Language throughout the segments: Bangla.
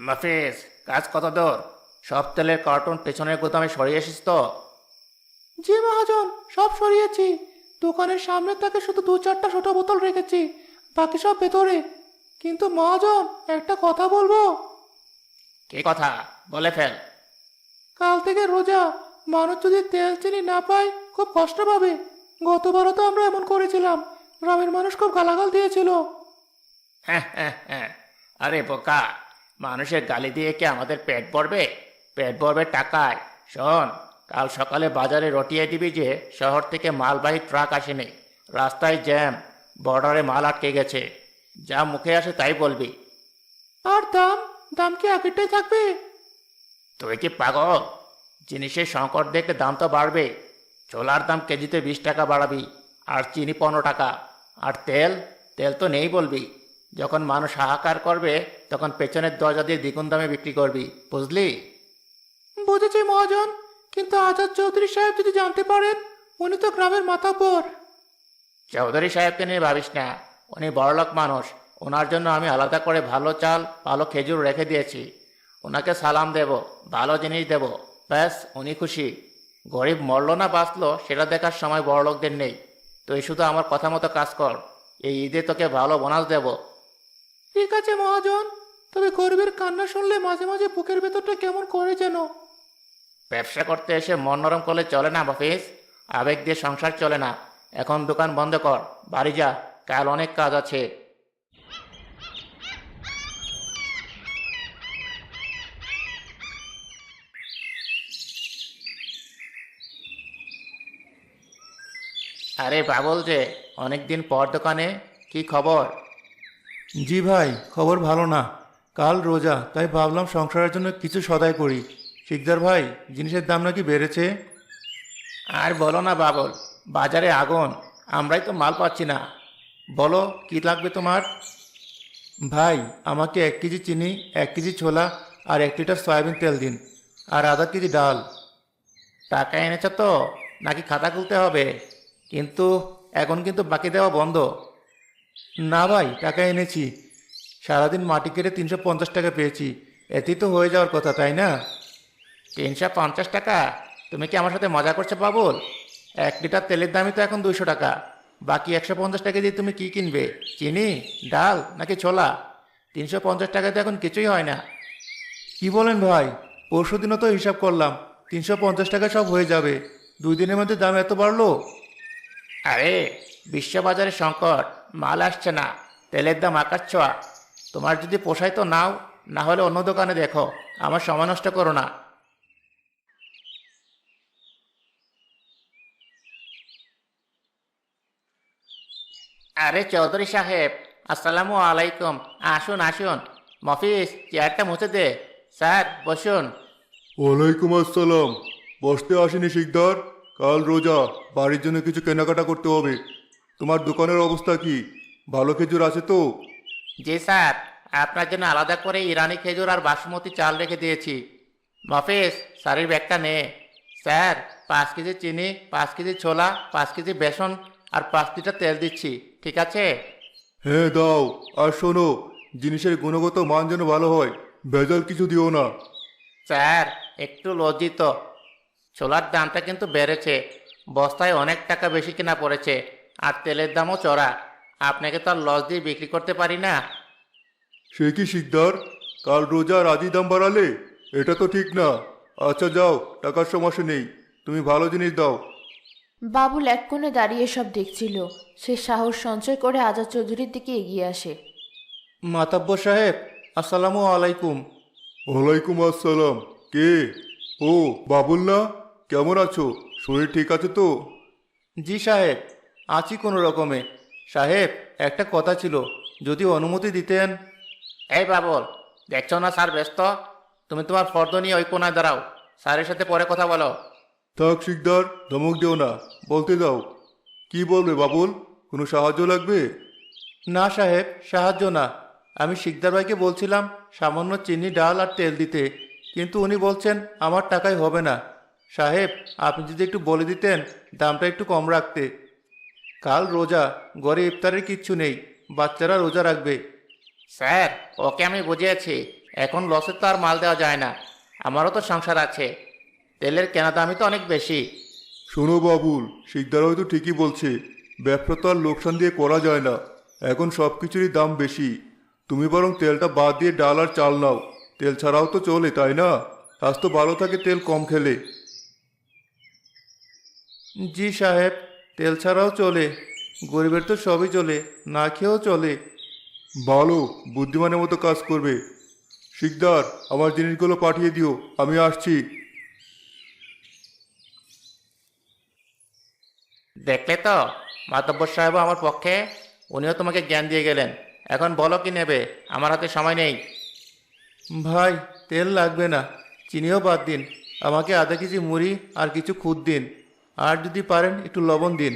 মাফিজ, কাজ কত দূর? সব তেলের কার্টুন পেছনের গুদামে সরিয়ে এসিস তো? জি মহাজন, সব সরিয়েছি। দোকানের সামনে তাকে শুধু দু চারটা ছোট বোতল রেখেছি, বাকি সব ভেতরে। কিন্তু মহাজন, একটা কথা বলবো। কি কথা? বলে ফেল। কাল থেকে রোজা, মানুষ যদি তেল চিনি না পায় খুব কষ্ট পাবে। গতবারও তো আমরা এমন করেছিলাম, গ্রামের মানুষ খুব গালাগাল দিয়েছিল। হ্যাঁ হ্যাঁ হ্যাঁ। আরে বোকা, মানুষের গালি দিয়ে কি আমাদের পেট ভরবে? পেট ভরবে টাকায়। শোন, কাল সকালে বাজারে রটিয়ে দিবি যে শহর থেকে মালবাহী ট্রাক আসেনি, রাস্তায় জ্যাম, বর্ডারে মাল আটকে গেছে। যা মুখে আসে তাই বলবি। আর দাম, দাম কি আগেরটাই থাকবে? তুই কি পাগল? জিনিসের সংকট দেখলে দাম তো বাড়বে। ছোলার দাম কেজিতে 20 টাকা বাড়াবি, আর চিনি 15 টাকা। আর তেল, তেল তো নেই বলবি। যখন মানুষ হাহাকার করবে তখন পেছনের দরজা দিয়ে দ্বিগুণ দামে বিক্রি করবি, বুঝলি? বুঝেছি মহাজন, কিন্তু আজাদ চৌধুরী সাহেব যদি জানতে পারেন, উনি তো গ্রামের মাথাব্বর। চৌধুরী সাহেবকে নিয়ে ভাবিস না, উনি বড়লোক মানুষ। ওনার জন্য আমি আলাদা করে ভালো চাল, ভালো খেজুর রেখে দিয়েছি। ওনাকে সালাম দেব, ভালো জিনিস দেব, ব্যাস উনি খুশি। গরিব মরলো না বাঁচলো সেটা দেখার সময় বড়লোকদের নেই। তুই শুধু আমার কথা মতো কাজ কর, এই ঈদে তোকে ভালো বোনাস দেব। ঠিক আছে মহাজন, তবে গরিবের কান্না শুনলে মাঝে মাঝে বুকের ভেতরটা কেমন করে যেন। ব্যবসা করতে এসে মন নরম করলে চলে না বাফিস। আবেগ দিয়ে সংসার চলে না। এখন দোকান বন্ধ কর, বাড়ি যা, কাল অনেক কাজ আছে। আরে বাবুল যে, অনেকদিন পর দোকানে, কি খবর? জি ভাই, খবর ভালো না। কাল রোজা, তাই ভাবলাম সংসারের জন্য কিছু সদাই করি। শিকদার ভাই, জিনিসের দাম নাকি বেড়েছে? আর বলো না বাবুল, বাজারে আগুন, আমরাই তো মাল পাচ্ছি না। বলো কি লাগবে তোমার? ভাই, আমাকে 1 কেজি চিনি, 1 কেজি ছোলা আর 1 লিটার সয়াবিন তেল দিন, আর আধা কেজি ডাল। টাকা এনেছো তো, নাকি খাতা খুলতে হবে? কিন্তু এখন কিন্তু বাকি দেওয়া বন্ধ। না ভাই, টাকা এনেছি। সারাদিন মাটি কেটে 350 টাকা পেয়েছি, এতেই তো হয়ে যাওয়ার কথা, তাই না? 350 টাকা? তুমি কি আমার সাথে মজা করছো বাবুল? 1 লিটার তেলের দামই তো এখন 200 টাকা। বাকি 150 টাকা দিয়ে তুমি কি কিনবে? চিনি, ডাল নাকি ছোলা? 350 টাকা তো এখন কিছুই হয় না। কি বলেন ভাই? পরশু দিনও তো হিসাব করলাম, 350 টাকা সব হয়ে যাবে। 2 দিনের মধ্যে দাম এত বাড়লো? আরে, বিশ্ববাজারে সংকট, মাল আসছে না, তেলের দাম আকাশ ছোঁয়া। তোমার যদি পোষায় তো নাও, না হলে অন্য দোকানে দেখো। আমার সময় নষ্ট করো না। আরে চৌধুরী সাহেব, আসসালামু আলাইকুম। আসুন আসুন। মফিজ, চেয়ারটা মুছে দে। স্যার বসুন। ওয়ালাইকুম আসসালাম। বসতে আসেনি শিকদার? কাল রোজা, বাড়ির জন্য কিছু কেনাকাটা করতে হবে। তোমার দোকানের অবস্থা কি? ভালো খেজুর আছে তো? জি স্যার, আপনার জন্য আলাদা করে ইরানি খেজুর আর বাসমতি চাল রেখে দিয়েছি। মফিজ, স্যারের ব্যাগটা নে। স্যার, 5 কেজি চিনি, 5 কেজি ছোলা, 5 কেজি বেসন আর 5 লিটার তেল দিচ্ছি, ঠিক আছে? হ্যাঁ দাও। আর শোনো, জিনিসের গুণগত মান যেন ভালো হয়, ভেজাল কিছু দিও না। স্যার, একটু লজ্জিত। ছোলার দামটা কিন্তু বেড়েছে, বস্তায় অনেক টাকা বেশি কেনা পড়েছে। আর তেলের দামও চড়া। আপনাকে তো আর লস দিয়ে বিক্রি করতে পারি না। সে কি শিকদার, কাল রোজা আর আজই দাম বাড়ালে? এটা তো ঠিক না। আচ্ছা যাও, টাকার সমস্যা নেই, তুমি ভালো জিনিস দাও। বাবুল এক কোণে দাঁড়িয়ে সব দেখছিল। সে সাহস সঞ্চয় করে আজাদ চৌধুরীর দিকে এগিয়ে আসে। মাতাব্বর সাহেব, আসসালামু আলাইকুম। ওয়ালাইকুম আসসালাম। কে? ও, বাবুল না? কেমন আছো? শরীর ঠিক আছে তো? জি সাহেব, আছি কোনো রকমে। সাহেব, একটা কথা ছিল, যদি অনুমতি দিতেন। এই বাবুল, দেখছো না স্যার ব্যস্ত? তুমি তোমার ফর্দ নিয়ে ওই কোনায় দাঁড়াও, স্যারের সাথে পরে কথা বলো। থাক শিকদার, ধমক দিও না, বলতে দাও। কি বলবে বাবুল? কোনো সাহায্য লাগবে? না সাহেব, সাহায্য না। আমি শিকদার ভাইকে বলছিলাম সামান্য চিনি, ডাল আর তেল দিতে, কিন্তু উনি বলছেন আমার টাকায় হবে না। সাহেব, আপনি যদি একটু বলে দিতেন দামটা একটু কম রাখতে। কাল রোজা, ঘরে ইফতারের কিচ্ছু নেই, বাচ্চারা রোজা রাখবে। স্যার, ওকে আমি বুঝিয়েছি, এখন লসে তো আর মাল দেওয়া যায় না, আমারও তো সংসার আছে। তেলের কেনা দামই তো অনেক বেশি। শোনো বাবুল, শিকদার হয়তো ঠিকই বলছে, ব্যবসা তো আর লোকসান দিয়ে করা যায় না, এখন সব কিছুরই দাম বেশি। তুমি বরং তেলটা বাদ দিয়ে ডাল আর চাল নাও, তেল ছাড়াও তো চলে, তাই না? স্বাস্থ্য ভালো থাকে তেল কম খেলে। জি সাহেব, তেল ছাড়াও চলে, গরিবের তো সবই চলে, না খেয়েও চলে। ভালো, বুদ্ধিমানের মতো কাজ করবে। শিকদার, আমার জিনিসগুলো পাঠিয়ে দিও, আমি আসছি। দেখলে তো, মাতব্বর সাহেব আমার পক্ষে, উনিও তোমাকে জ্ঞান দিয়ে গেলেন। এখন বলো কি নেবে, আমার হাতে সময় নেই। ভাই, তেল লাগবে না, চিনিও বাদ দিন। আমাকে আধা কেজি মুড়ি আর কিছু খুদ দিন, আর যদি পারেন একটু লবণ দিন।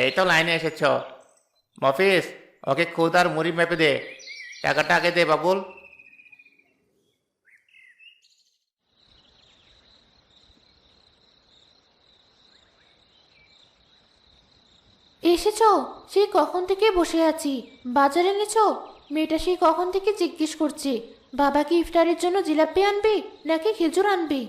এই তো লাইনে এসেছ। মফিস, ওকে খুদ আর মুড়ি মেপে দে। টাকাটা আগে দে বাবুল। এসেছো? সেই কখন থেকে বসে আছি। বাজারে এনেছো? মেয়েটা সেই কখন থেকে জিজ্ঞেস করছে বাবা কি ইফতারের জন্য জিলাপি আনবে নাকি খেজুর আনবে।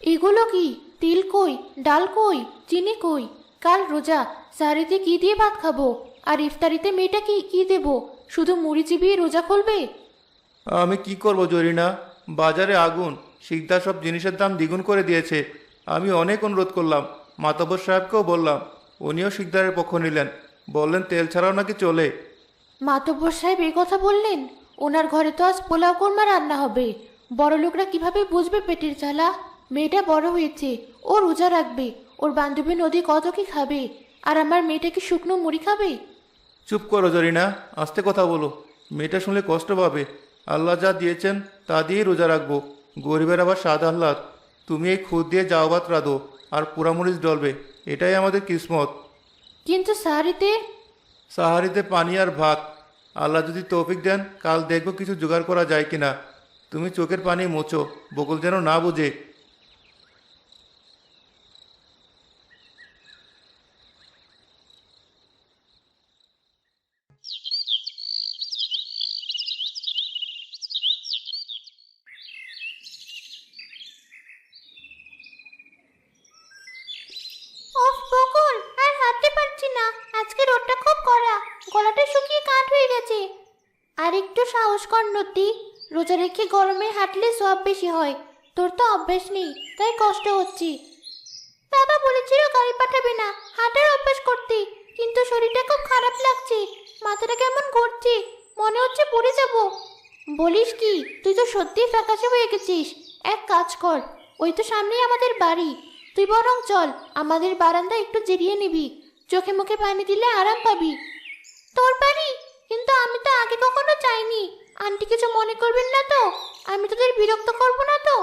এগুলো কি? তিল কই, ডাল কই, চিনি কই? কাল রোজা, সাহারিতে কি দিয়ে ভাত খাবো? আর ইফতারিতে মেয়েটা কি কি দেবো? শুধু মুড়ি চিবিয়ে রোজা খুলবে? আমি কি করব জরিনা, বাজারে আগুন, শিকদার সব জিনিসের দাম দ্বিগুণ করে দিয়েছে। আমি অনেক অনুরোধ করলাম, মাতব্বর সাহেবকেও বললাম, উনিও শিকদারের পক্ষ নিলেন, বললেন তেল ছাড়াও নাকি চলে। মাতব্বর সাহেব এই কথা বললেন? ওনার ঘরে তো আজ পোলাও কোরমা রান্না হবে। বড় লোকরা কিভাবে বুঝবে পেটের জ্বালা? মেয়েটা বড় হয়েছে, ও রোজা রাখবে, ওর বান্ধবী নদী কত কি খাবে, আর আমার মেয়েটা কি শুকনো মুড়ি খাবে? চুপ করো জরিনা, আস্তে কথা বলো, মেয়েটা শুনলে কষ্ট পাবে। আল্লাহ যা দিয়েছেন তা দিয়েই রোজা রাখবো, গরিবের আবার স্বাদ আহ্লাদ। তুমি এই খুদ দিয়ে যাও ভাত রাঁধো আর পোড়ামরিচ ডলবে, এটাই আমাদের কিসমত। কিন্তু সাহারিতে? সাহারিতে পানি আর ভাত, আল্লাহ যদি তৌফিক দেন কাল দেখবো কিছু জোগাড় করা যায় কিনা। তুমি চোখের পানি মোছো, বকুল যেন না বুঝে। ওফ বকুল, আর হাঁটতে পারছি না, আজকে রোদটা খুব কড়া, গলাটা শুকিয়ে কাঠ হয়ে গেছে। আর একটু সাহস কর নতি, রোজা রেখে গরমে হাঁটলে সব বেশি হয়। তোর তো অভ্যেস নেই, তাই কষ্ট হচ্ছে। বাবা বলেছিল গাড়ি পাঠাবে না, হাঁটার অভ্যাস করতে, কিন্তু শরীরটা খুব খারাপ লাগছে, মাথাটা কেমন ঘুরছে, মনে হচ্ছে পড়ে যাব। বলিস কি, তুই তো সত্যিই ফ্যাকাশে হয়ে গেছিস। এক কাজ কর, ওই তো সামনেই আমাদের বাড়ি, তুই বরং চল, আমাদের বারান্দায় একটু জিরিয়ে নিবি, চোখে মুখে পানি দিলে আরাম পাবি। তোর বাড়ি? কিন্তু আমি তো আগে কখনো যাইনি, আন্টি কিছু মনে করবেন না তো? আমি তোদের বিরক্ত করব না তো?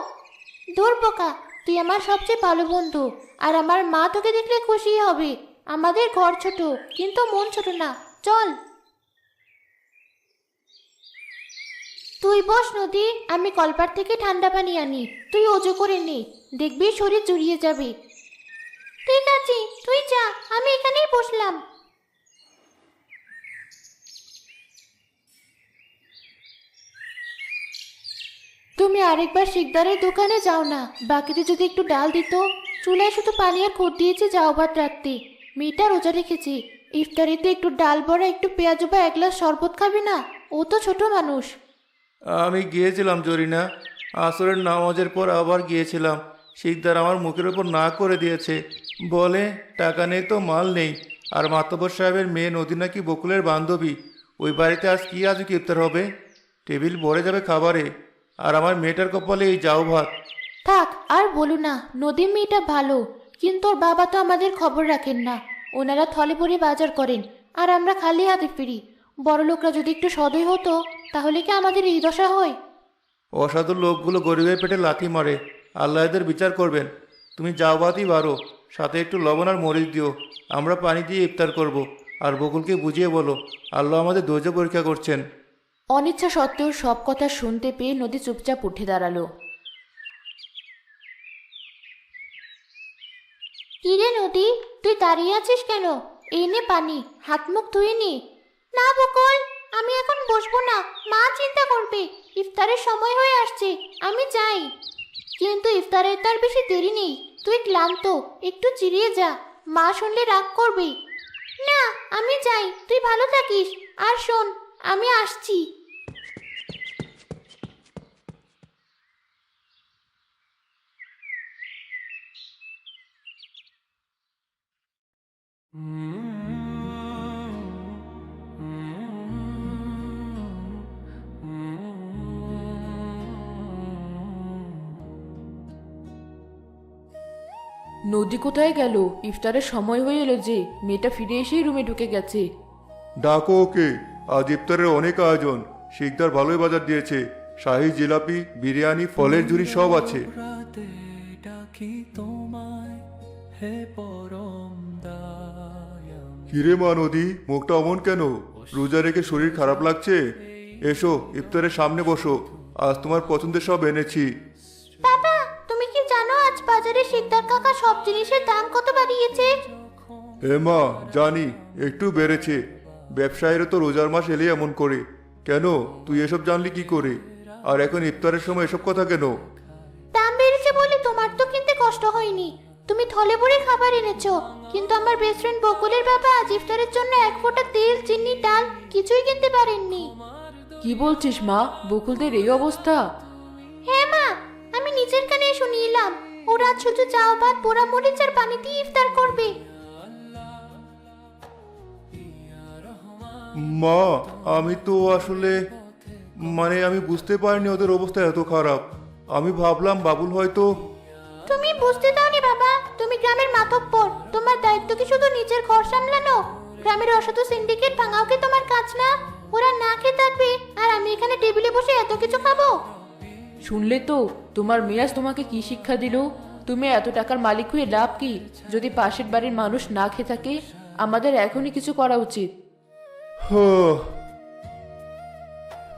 দূর বোকা, তুই আমার সবচেয়ে ভালো বন্ধু, আর আমার মা তোকে দেখলে খুশি হবে। আমাদের ঘর ছোট, কিন্তু মন ছোট না, চল। তুই বস নদী, আমি কলপার থেকে ঠান্ডা পানি আনি, তুই অজু করে নে, দেখবি শরীর জুড়িয়ে যাবে। ঠিক আছে, তুই যা, আমি এখানেই বসলাম। তুমি আরেকবার শিকদারের দোকানে যাও না, বাকিতে যদি একটু ডাল দিত। চুলায় শুধু পানি আর খুদ দিয়েছে যাও ভাত রাখতে। মেয়েটা রোজা রেখেছি, ইফতারিতে একটু ডাল বড়া, একটু পেঁয়াজ বা এক গ্লাস শরবত খাবি না? ও তো ছোট মানুষ। আমি গিয়েছিলাম জরিনা, আসরের নামাজের পর আবার গিয়েছিলাম, শিকদার আমার মুখের ওপর না করে দিয়েছে, বলে টাকা নেই তো মাল নেই। আর মাতব্বর সাহেবের মেয়ে নদী নাকি বকুলের বান্ধবী, ওই বাড়িতে আজ কি আজ কি ইফতার হবে? টেবিল ভরে যাবে খাবারে, আর আমার মেয়েটার কপালে এই যাও ভাত। থাক আর বলো না, নদীর মেয়েটা ভালো, কিন্তু ওর বাবা তো আমাদের খবর রাখেন না। ওনারা থলে ভরে বাজার করেন, আর আমরা খালি হাতে ফিরি। বড় লোকরা যদি একটু সদয় হতো, তাহলে কি আমাদের এই দশা হয়? অসাধু লোকগুলো গরিবের পেটে লাথি মারে, আল্লাহ এদের বিচার করবেন। তুমি যাও ভাতই বারো, সাথে একটু লবণ আর মরিচ দিও, আমরা পানি দিয়ে ইফতার করব। আর বকুলকে বুঝিয়ে বলো আল্লাহ আমাদের ধৈর্য পরীক্ষা করছেন। অনিচ্ছা সত্ত্বেও সব কথা শুনতে পেয়ে নদী চুপচাপ উঠে দাঁড়ালো। কিরে নদী, তুই দাঁড়িয়ে আছিস কেন? এই নে পানি, হাত মুখ ধুয়ে নি। না বকুল, আমি এখন বসবো না, মা চিন্তা করবে। ইফতারের সময় হয়ে আসছে, আমি যাই। কিন্তু ইফতারের তার বেশি দেরি নেই। তুই ক্লান্ত, একটু চিরিয়ে যা, মা শুনলে রাগ করবে। না, আমি যাই, তুই ভালো থাকিস। আর শোন, আমি আসছি। নদী কোথায় গেল? ইফতারের সময় হয়ে এলো যে, মেয়েটা ফিরে এসেই রুমে ঢুকে গেছে। ডাকো ওকে, আজ ইফতারের অনেক আয়োজন। শিকদার ভালোই বাজার দিয়েছে, শাহী জিলাপি, বিরিয়ানি, ফলের ঝুড়ি সব আছে। রাতে ডাকি তোমায়, হে পরম দয়াময়। কিরে মা নদী, মুখটা অমন কেন? রোজা রেখে শরীর খারাপ লাগছে? এসো ইফতারের সামনে বসো, আজ তোমার পছন্দের সব এনেছি। বাবা, তুমি কি জানো আজ বাজারে শিকদার কাকা সব জিনিসের দাম কত বাড়িয়েছে? হে মা, জানি একটু বেড়েছে। ব্যবসায়ীরা তো রোজার মাস এলে এমন করে। কেন, তুই এসব জানলি কি করে? আর এখন ইফতারের সময় এসব কথা কেন? দাম বেড়েছে বলে তোমার তো কিনতে কষ্ট হয়নি, তুমি থলে ভরে খাবার এনেছো। কিন্তু আমার বেস্ট ফ্রেন্ড বকুলের বাবা আজ ইফতারের জন্য এক ফোঁটা তেল, চিনি, ডাল কিছুই কিনতে পারেননি। কি বলছিস মা, বকুলদের এই অবস্থা? হ্যাঁ মা, আমি নিজের কানে শুনিয়ে এলাম। ওরা শুধু চাও ভাত, পোড়া মরিচ আর পানি দিয়ে ইফতার করবে। মা, আমি তো আসলে আমি বুঝতে পারিনি ওদের অবস্থা এত খারাপ। আমি ভাবলাম বাবুল হয়তো। তুমি বুঝতে দাওনি বাবা, তুমি গ্রামের মাতব্বর, তোমার দায়িত্ব কি শুধু নিজের ঘর সামলানো? গ্রামের অসাধু সিন্ডিকেট ভাঙাও কি তোমার কাজ না? ওরা না খেয়ে থাকবে আর আমি এখানে টেবিলে বসে এত কিছু খাবো? শুনলে তো, তোমার মেয়াজ তোমাকে কি শিক্ষা দিল? তুমি এত টাকার মালিক হয়ে লাভ কি, যদি পাশের বাড়ির মানুষ না খেয়ে থাকে? আমাদের এখনই কিছু করা উচিত।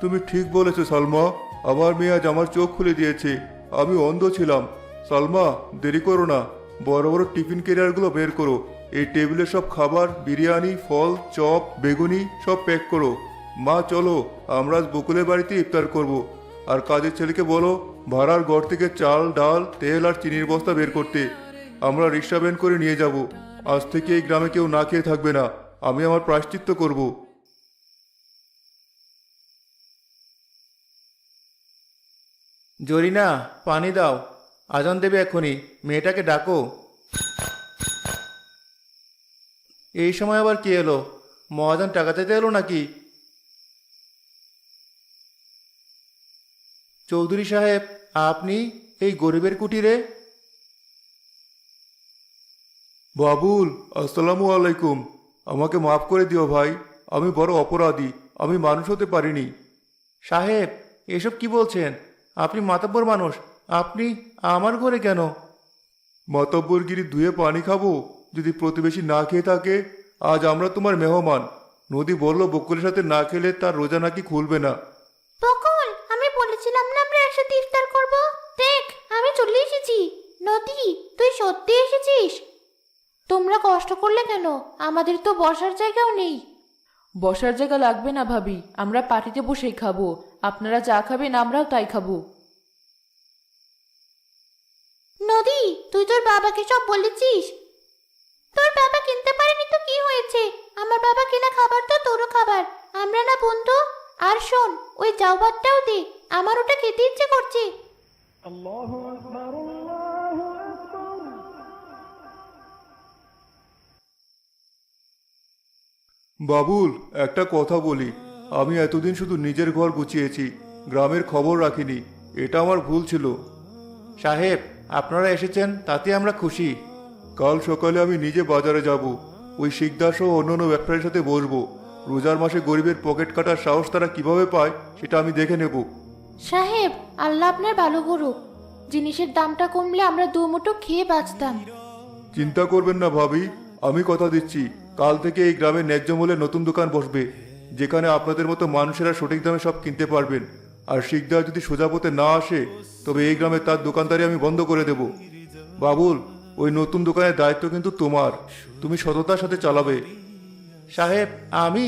তুমি ঠিক বলেছো সালমা, আমার মেয়ে আজ আমার চোখ খুলে দিয়েছে। আমি অন্ধ ছিলাম। সালমা, দেরি করো না, বড় বড় টিফিন ক্যারিয়ারগুলো বের করো। এই টেবিলে সব খাবার, বিরিয়ানি, ফল, চপ, বেগুনি সব প্যাক করো। মা চলো, আমরা আজ বকুলের বাড়িতে ইফতার করব। আর কাজের ছেলেকে বলো ভাড়ার ঘর থেকে চাল, ডাল, তেল আর চিনির বস্তা বের করতে। আমরা রিক্সা ভ্যান করে নিয়ে যাব। আজ থেকে এই গ্রামে কেউ না খেয়ে থাকবে না। আমি আমার প্রায়শ্চিত্ত করব। জরিনা, পানি দাও, আজান দেবে এখনই, মেয়েটাকে ডাকো। এই সময় আবার কি এলো? মহাজন টাকা চাইতে এলো নাকি? চৌধুরী সাহেব, আপনি এই গরিবের কুটিরে? বাবুল, আসসালামু আলাইকুম। আমাকে মাফ করে দিও ভাই, আমি বড় অপরাধী। আমি মানুষ হতে পারিনি। সাহেব, এসব কি বলছেন? আপনি মাতব্বর মানুষ, আপনি আমার ঘরে কেন? মাতব্বরগিরি ধুয়ে পানি খাবো যদি প্রতিবেশী না খেয়ে থাকে? আজ আমরা তোমার মেহমান। নদী বলল বকুলের সাথে না খেলে তার রোজা নাকি খুলবে না। বকুল, আমি বলেছিলাম না আমরা একসাথে ইফতার করব। দেখ, আমি চলে এসেছি। নদী, তুই সত্যি এসেছিস? তোমরা কষ্ট করলে কেন? আমাদের তো বসার জায়গাও নেই। বসার জায়গা লাগবে না ভাবি, আমরা পার্টিতে বসেই খাবো। আপনারা যা খাবেন আমরাও তাই খাবো। নদী, তুই তোর বাবাকে সব বলেছিস? তোর বাবা কিনতে পারেনি তো কি হয়েছে? আমার বাবা কেনা খাবার তো তোরও খাবার, আমরা না বন্ধু? আর শোন, ওই যাও ভাতটাও দে, আমার ওটা খেতে ইচ্ছে করছে। বাবুল, একটা কথা বলি। আমি এতদিন শুধু নিজের ঘর গুছিয়েছি, গ্রামের খবর রাখিনি। এটা আমার ভুল ছিল। সাহেব, আপনারা এসেছেন তাতে আমরা খুশি। কাল সকালে আমি নিজে বাজারে যাব। ওই শিকদার সহ অন্যান্য ব্যবসায়ীর সাথে বসবো। রোজার মাসে গরিবের পকেট কাটার সাহস তারা কিভাবে পায় সেটা আমি দেখে নেব। সাহেব, আল্লাহ আপনার ভালো করুক। জিনিসের দামটা কমলে আমরা দুমুঠো খেয়ে বাঁচতাম। চিন্তা করবেন না ভাবি, আমি কথা দিচ্ছি কাল থেকে এই গ্রামে ন্যায্য মূল্যে নতুন দোকান বসবে, যেখানে আপনাদের মতো মানুষেরা সঠিক দামে সব কিনতে পারবেন। আর শিকদার যদি সোজা পথে না আসে তবে এই গ্রামে তার দোকানদারি আমি বন্ধ করে দেব। বাবুল, ওই নতুন দোকানের দায়িত্ব কিন্তু তোমার। তুমি সততার সাথে চালাবে। সাহেব আমি?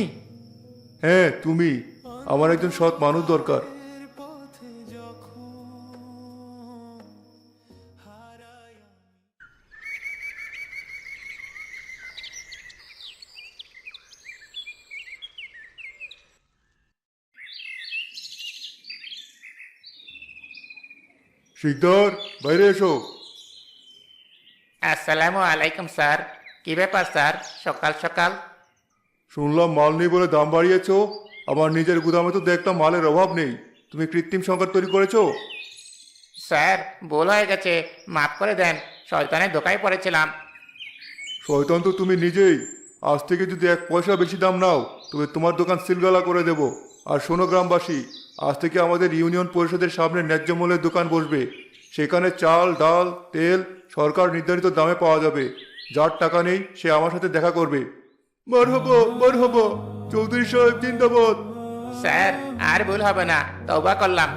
হ্যাঁ তুমি। আমার একজন সৎ মানুষ দরকার। শিকদার, বাইরে এসো। আসসালামু আলাইকুম স্যার। কি ব্যাপার স্যার, সকাল সকাল? শুনলাম মাল নেই বলে দাম বাড়িয়েছো। আমার নিজের গুদামে তো দেখলাম মালের অভাব নেই। তুমি কৃত্রিম সংকট তৈরি করেছো। স্যার, ভুল হয়ে গেছে, মাফ করে দেন। শয়তানের ধোকায় পড়েছিলাম। শয়তান তো তুমি নিজেই। আজ থেকে যদি 1 পয়সা বেশি দাম নাও তবে তোমার দোকান সিলগালা করে দেব। আর শোনো গ্রামবাসী, আজ থেকে আমাদের ইউনিয়ন পরিষদের সামনে ন্যায্য মূল্যের দোকান বসবে। সেখানে চাল, ডাল, তেল সরকার নির্ধারিত দামে পাওয়া যাবে। যার টাকা নেই সে আমার সাথে দেখা করবে। মারহাবা, মারহাবা, চৌধুরী সাহেব জিন্দাবাদ। স্যার, আর ভুল হবে না, তওবা করলাম।